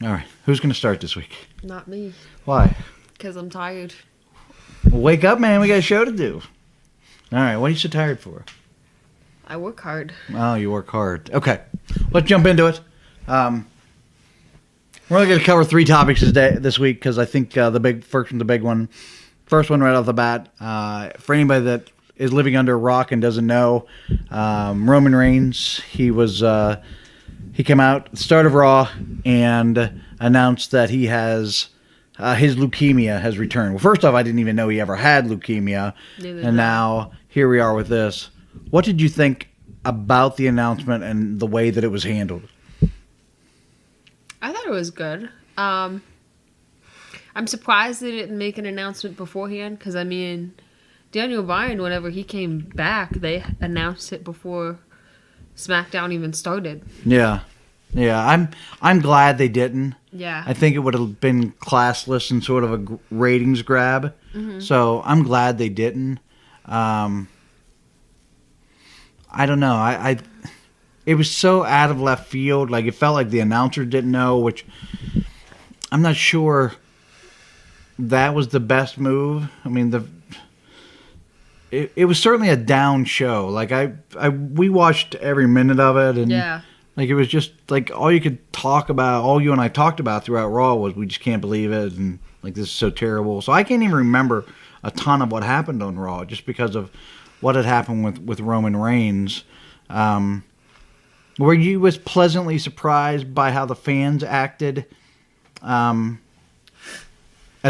All right. Who's going to start this week? Not me. Why? Because I'm tired. Well, wake up, man. We got a show to do. All right. What are you so tired for? I work hard. Oh, you work hard. Okay. Let's jump into it. We're only going to cover 3 topics this week because I think the big one, first one right off the bat, for anybody that is living under a rock and doesn't know, Roman Reigns, he came out at the start of Raw and announced that he has his leukemia has returned. Well, first off, I didn't even know he ever had leukemia, and now here we are with this. What did you think about the announcement and the way that it was handled? I thought it was good. I'm surprised they didn't make an announcement beforehand because, I mean, Daniel Bryan, whenever he came back, they announced it before SmackDown even started. Yeah. I'm glad they didn't. Yeah. I think it would have been classless and sort of a ratings grab. Mm-hmm. So I'm glad they didn't. I don't know. It was so out of left field. Like, it felt like the announcer didn't know, which I'm not sure that was the best move. I mean, it was certainly a down show. Like, we watched every minute of it, and yeah. Like, it was just like all you and I talked about throughout Raw was we just can't believe it, and like, this is so terrible. So I can't even remember a ton of what happened on Raw just because of what had happened with Roman Reigns. Were you as pleasantly surprised by how the fans acted as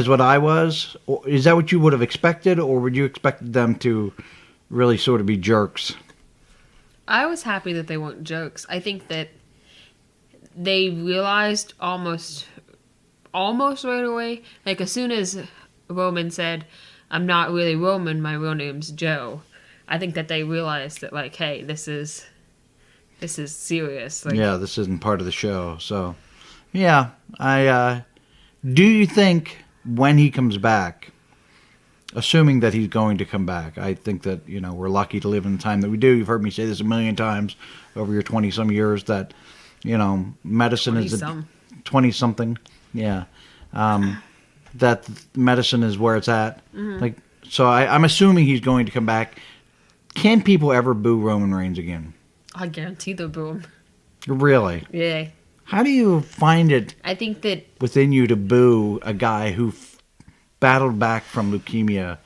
what I was? Or is that what you would have expected, or would you expect them to really sort of be jerks? I was happy that they weren't jerks. I think that they realized almost right away, like as soon as Roman said, "I'm not really Roman, my real name's Joe," I think that they realized that, like, hey, this is serious. Like, yeah, this isn't part of the show. So, yeah, do you think when he comes back, assuming that he's going to come back, I think that, we're lucky to live in the time that we do. You've heard me say this a million times over your 20-some years that, medicine is 20-something. Yeah. That medicine is where it's at. Mm-hmm. Like, so I'm assuming he's going to come back. Can people ever boo Roman Reigns again? I guarantee they'll boo him. Really? Yeah. How do you find it I think that within you to boo a guy who battled back from leukemia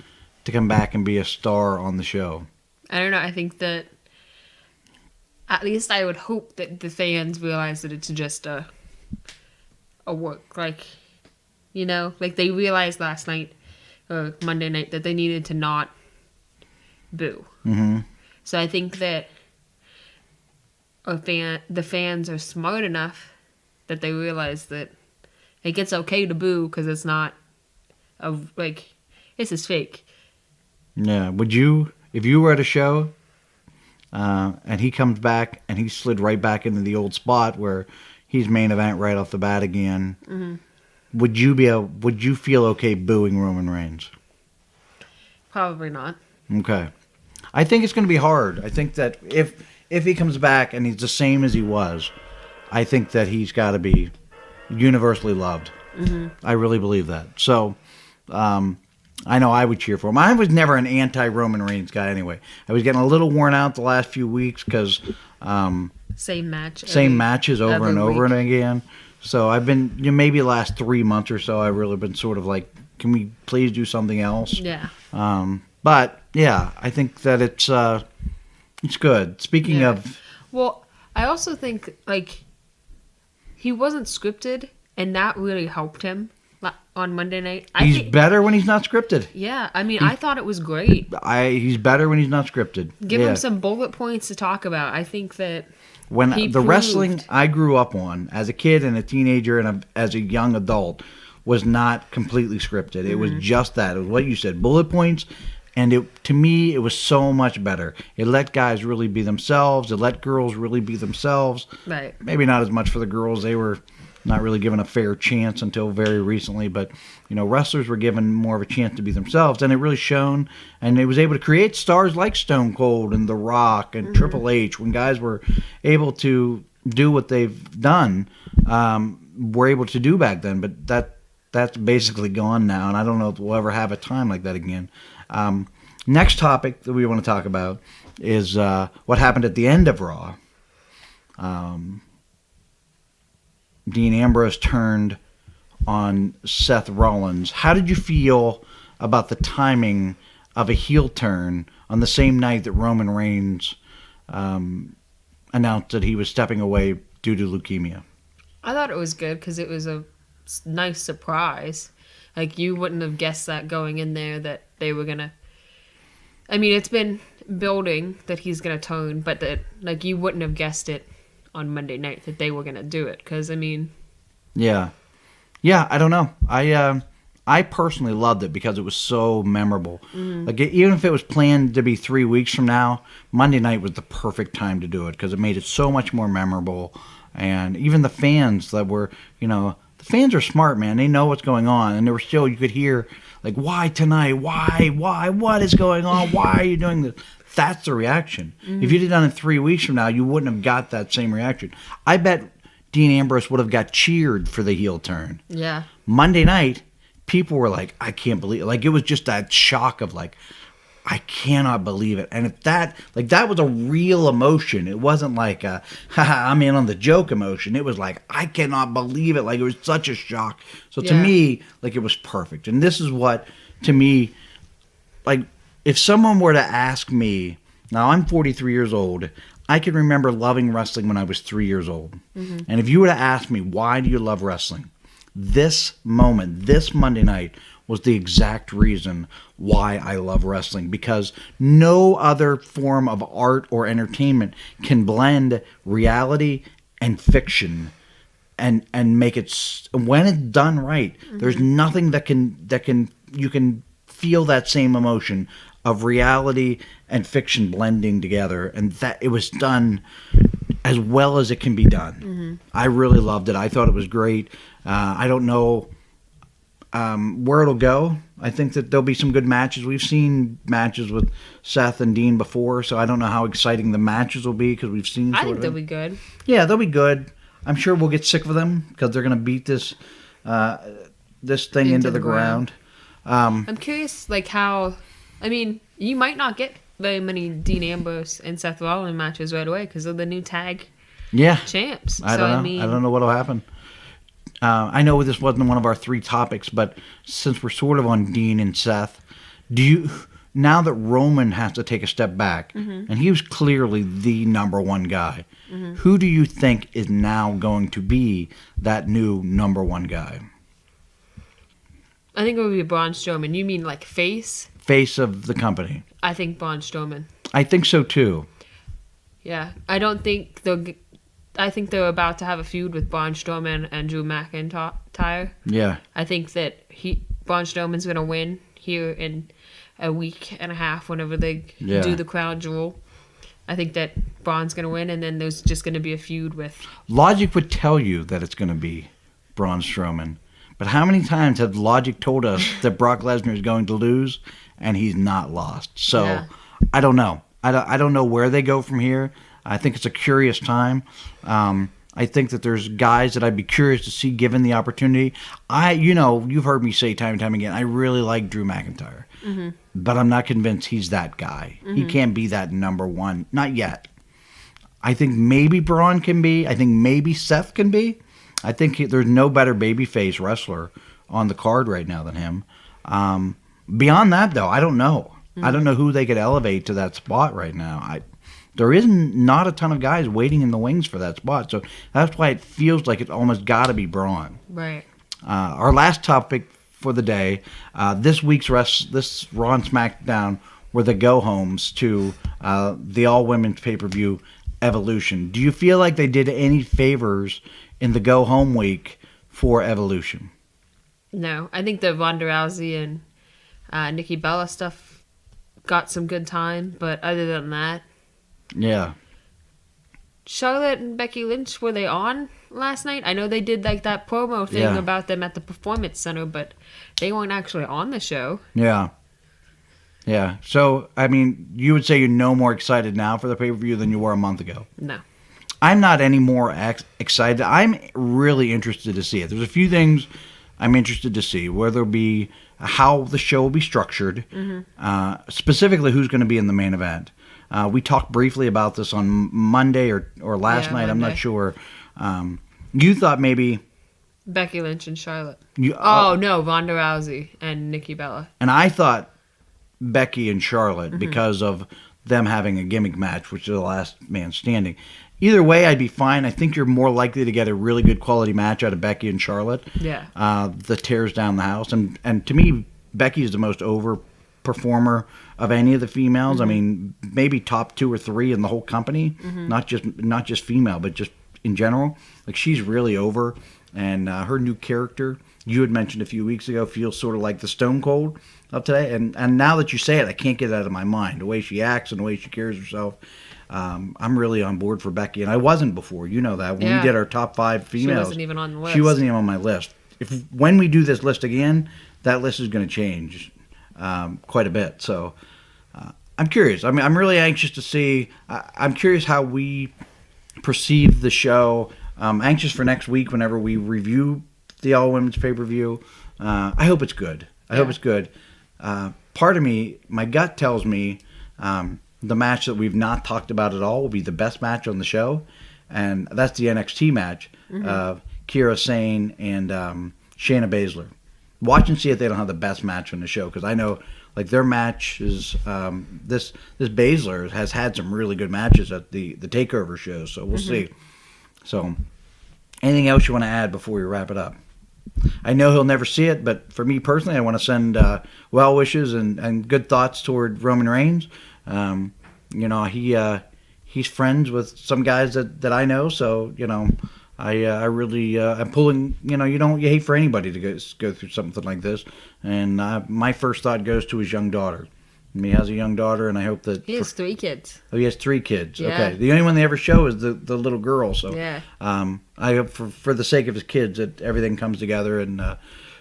to come back and be a star on the show? I don't know. I think that at least I would hope that the fans realize that it's just a work. Like, like they realized last night or Monday night that they needed to not boo. Mm-hmm. So I think that the fans are smart enough that they realize that it's okay to boo because it's not this is fake. Yeah. Would you, if you were at a show and he comes back and he slid right back into the old spot where he's main event right off the bat again, mm-hmm. would you feel okay booing Roman Reigns? Probably not. Okay. I think it's going to be hard. I think that if he comes back and he's the same as he was, I think that he's got to be universally loved. Mm-hmm. I really believe that. So, I know I would cheer for him. I was never an anti-Roman Reigns guy anyway. I was getting a little worn out the last few weeks because same matches over and over and again. So I've been, maybe the last 3 months or so, I've really been sort of like, can we please do something else? Yeah. But yeah, I think that it's good. Speaking of, well, I also think he wasn't scripted, and that really helped him on Monday night. He's better when he's not scripted. Yeah, I mean, I thought it was great. He's better when he's not scripted. Give him some bullet points to talk about. I think that wrestling I grew up on as a kid and a teenager and as a young adult was not completely scripted. It was just that. It was what you said, bullet points. And to me, it was so much better. It let guys really be themselves. It let girls really be themselves. Right. Maybe not as much for the girls. They were not really given a fair chance until very recently. But, wrestlers were given more of a chance to be themselves. And it really shone. And it was able to create stars like Stone Cold and The Rock and Triple H when guys were able to do what they've done. were able to do back then. But that's basically gone now, and I don't know if we'll ever have a time like that again. Next topic that we want to talk about is what happened at the end of Raw. Dean Ambrose turned on Seth Rollins. How did you feel about the timing of a heel turn on the same night that Roman Reigns announced that he was stepping away due to leukemia? I thought it was good because it was a nice surprise. Like, you wouldn't have guessed that going in there that they were gonna. I mean, it's been building that he's gonna turn, but that, like, you wouldn't have guessed it on Monday night that they were gonna do it. Because I mean, yeah, I don't know. I personally loved it because it was so memorable. Like, even if it was planned to be 3 weeks from now, Monday night was the perfect time to do it because it made it so much more memorable. And even the fans that were, the fans are smart, man. They know what's going on. And there were still, you could hear, like, why tonight? Why? What is going on? Why are you doing this? That's the reaction. If you'd have done it 3 weeks from now, you wouldn't have got that same reaction. I bet Dean Ambrose would have got cheered for the heel turn. yeah. Monday night, people were like, I can't believe it. Like, it was just that shock of, like, I cannot believe it. And if that was a real emotion. It wasn't like a, haha, I'm in on the joke emotion. It was like, I cannot believe it. Like, it was such a shock. So to me, like, it was perfect. And this is what, to me, like, if someone were to ask me, now I'm 43 years old, I can remember loving wrestling when I was 3 years old. And if you were to ask me, why do you love wrestling? This moment, this Monday night, was the exact reason why I love wrestling, because no other form of art or entertainment can blend reality and fiction and make it, when it's done right, there's nothing that can you can feel that same emotion of reality and fiction blending together, and that it was done as well as it can be done. I really loved it. I thought it was great. I don't know where it'll go. I think that there'll be some good matches. We've seen matches with Seth and Dean before, so I don't know how exciting the matches will be because we've seen. I think they'll be good. Yeah, they'll be good. I'm sure we'll get sick of them because they're going to beat this thing into the ground. I'm curious, like, how. I mean, you might not get very many Dean Ambrose and Seth Rollins matches right away because of the new tag champs. I don't know. I don't know what'll happen. I know this wasn't one of our three topics, but since we're sort of on Dean and Seth, now that Roman has to take a step back, and he was clearly the number one guy, who do you think is now going to be that new number one guy? I think it would be Braun Strowman. You mean like face? Face of the company. I think Braun Strowman. I think so too. Yeah, I don't think I think they're about to have a feud with Braun Strowman and Drew McIntyre. Yeah. I think that Braun Strowman's going to win here in a week and a half whenever they do the crown jewel. I think that Braun's going to win, and then there's just going to be a feud with... Logic would tell you that it's going to be Braun Strowman. But how many times have Logic told us that Brock Lesnar is going to lose, and he's not lost? So, I don't know. I don't know where they go from here. I think it's a curious time. I think that there's guys that I'd be curious to see given the opportunity. You've heard me say time and time again, I really like Drew McIntyre. But I'm not convinced he's that guy. He can't be that number one. Not yet. I think maybe Braun can be. I think maybe Seth can be. I think there's no better babyface wrestler on the card right now than him. Beyond that, though, I don't know. I don't know who they could elevate to that spot right now. There isn't not a ton of guys waiting in the wings for that spot. So that's why it feels like it's almost got to be Braun. Right. Our last topic for the day, this week's this Raw and SmackDown were the go-homes to the all-women's pay-per-view Evolution. Do you feel like they did any favors in the go-home week for Evolution? No. I think the Ronda Rousey and Nikki Bella stuff got some good time, but other than that... Yeah. Charlotte and Becky Lynch, were they on last night? I know they did like that promo thing about them at the Performance Center, but they weren't actually on the show. Yeah. Yeah. So, I mean, you would say you're no more excited now for the pay-per-view than you were a month ago. No. I'm not any more excited. I'm really interested to see it. There's a few things I'm interested to see, whether it be how the show will be structured, specifically who's going to be in the main event. We talked briefly about this on Monday or last night. Monday. I'm not sure. You thought maybe Becky Lynch and Charlotte. No, Ronda Rousey and Nikki Bella. And I thought Becky and Charlotte because of them having a gimmick match, which is the last man standing. Either way, I'd be fine. I think you're more likely to get a really good quality match out of Becky and Charlotte. Yeah. That tears down the house. And to me, Becky is the most over performer of any of the females. I mean, maybe top 2 or 3 in the whole company. Not just female, but just in general. Like, she's really over. And her new character, you had mentioned a few weeks ago, feels sort of like the Stone Cold of today. And now that you say it, I can't get it out of my mind. The way she acts and the way she carries herself. I'm really on board for Becky, and I wasn't before. You know that. When we did our top 5 females. She wasn't even on the list. She wasn't even on my list. When we do this list again, that list is going to change quite a bit. So I'm curious. I mean, I'm really anxious to see. I'm curious how we perceive the show. I'm anxious for next week whenever we review the All Women's pay-per-view. I hope it's good. I hope it's good. Part of me, my gut tells me the match that we've not talked about at all will be the best match on the show, and that's the NXT match of Kiera Sane and Shayna Baszler. Watch and see if they don't have the best match on the show, because I know like their match is this Baszler has had some really good matches at the Takeover shows, so we'll see. So, anything else you want to add before we wrap it up? I know he'll never see it, but for me personally, I want to send well wishes and good thoughts toward Roman Reigns. You know, he's friends with some guys that I know, so you know, I really I'm pulling. You know, you hate for anybody to go through something like this, and my first thought goes to his young daughter. He has a young daughter, and I hope that he has 3 kids. Oh, he has 3 kids. Yeah. Okay, the only one they ever show is the little girl. So yeah. I hope for the sake of his kids that everything comes together and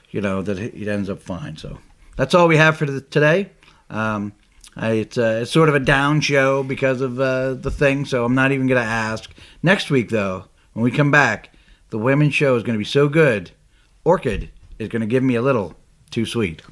you know that it ends up fine. So that's all we have for today. It's sort of a down show because of the thing, so I'm not even going to ask. Next week, though, when we come back, the women's show is going to be so good, Orchid is going to give me a little too sweet.